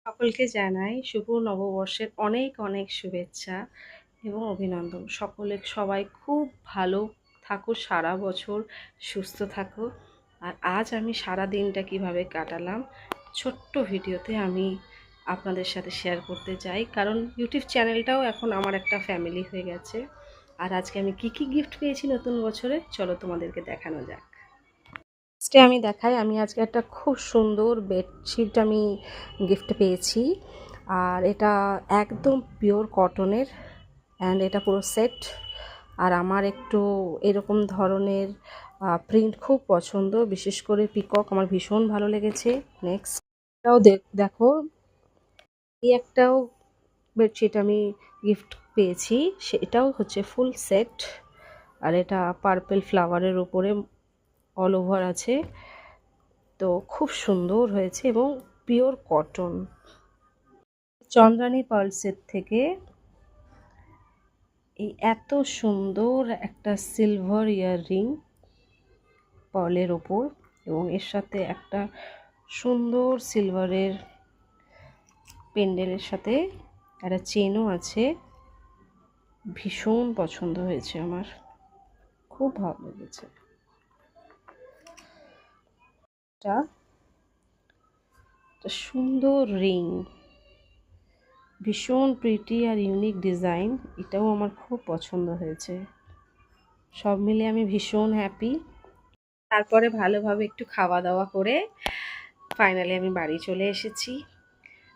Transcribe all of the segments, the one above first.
সকলকে জানাই শুভ নববর্ষের অনেক অনেক শুভেচ্ছা এবং অভিনন্দন। সবাই খুব ভালো থাকো, সারা বছর সুস্থ থাকো। আর আজ আমি সারা দিনটা কিভাবে কাটালাম ছোট্ট ভিডিওতে আমি আপনাদের সাথে শেয়ার করতে চাই, কারণ ইউটিউব চ্যানেলটাও এখন আমার একটা ফ্যামিলি হয়ে গেছে। আর আজকে আমি কি গিফট পেয়েছি নতুন বছরে, চলো তোমাদেরকে দেখানো যাক। ফার্স্টে আমি দেখাই, আমি আজকে একটা খুব সুন্দর বেডশিট আমি গিফট পেয়েছি। আর এটা একদম পিওর কটনের, অ্যান্ড এটা পুরো সেট। আর আমার একটু এরকম ধরনের প্রিন্ট খুব পছন্দ, বিশেষ করে পিকক আমার ভীষণ ভালো লেগেছে। নেক্সট এটাও দেখো, এই একটাও বেডশিট আমি গিফট পেয়েছি, সেটাও হচ্ছে ফুল সেট। আর এটা পার্পল ফ্লাওয়ারের উপরে অল ওভার আছে, তো খুব সুন্দর হয়েছে এবং পিওর কটন। চন্দ্রানী পার্লসের থেকে এই এত সুন্দর একটা সিলভার ইয়াররিং পার্লের ওপর, এবং এর সাথে একটা সুন্দর সিলভারের পেন্ডেলের সাথে একটা চেনও আছে। ভীষণ পছন্দ হয়েছে আমার, খুব ভালো লেগেছে। এটা সুন্দর রিং, ভীষণ প্রিটি আর ইউনিক ডিজাইন, এটাও আমার খুব পছন্দ হয়েছে। সব মিলে আমি ভীষণ হ্যাপি। তারপরে ভালোভাবে একটু খাওয়া দাওয়া করে ফাইনালি আমি বাড়ি চলে এসেছি।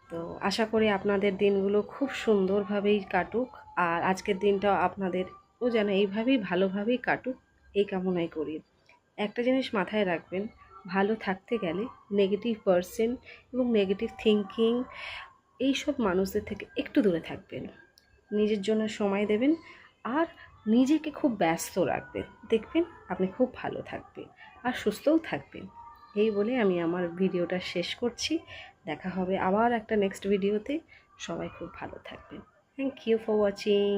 তো আশা করি আপনাদের দিনগুলো খুব সুন্দরভাবেই কাটুক, আর আজকের দিনটাও আপনাদেরও যেন এইভাবেই ভালোভাবেই কাটুক, এই কামনাই করি। একটা জিনিস মাথায় রাখবেন, ভালো থাকতে গেলে নেগেটিভ পারসন এবং নেগেটিভ থিঙ্কিং এইসব মানুষদের থেকে একটু দূরে থাকবেন, নিজের জন্য সময় দেবেন আর নিজেকে খুব ব্যস্ত রাখবেন। দেখবেন আপনি খুব ভালো থাকবেন আর সুস্থও থাকবেন। এই বলে আমি আমার ভিডিওটা শেষ করছি। দেখা হবে আবার একটা নেক্সট ভিডিওতে। সবাই খুব ভালো থাকবেন। Thank you for watching.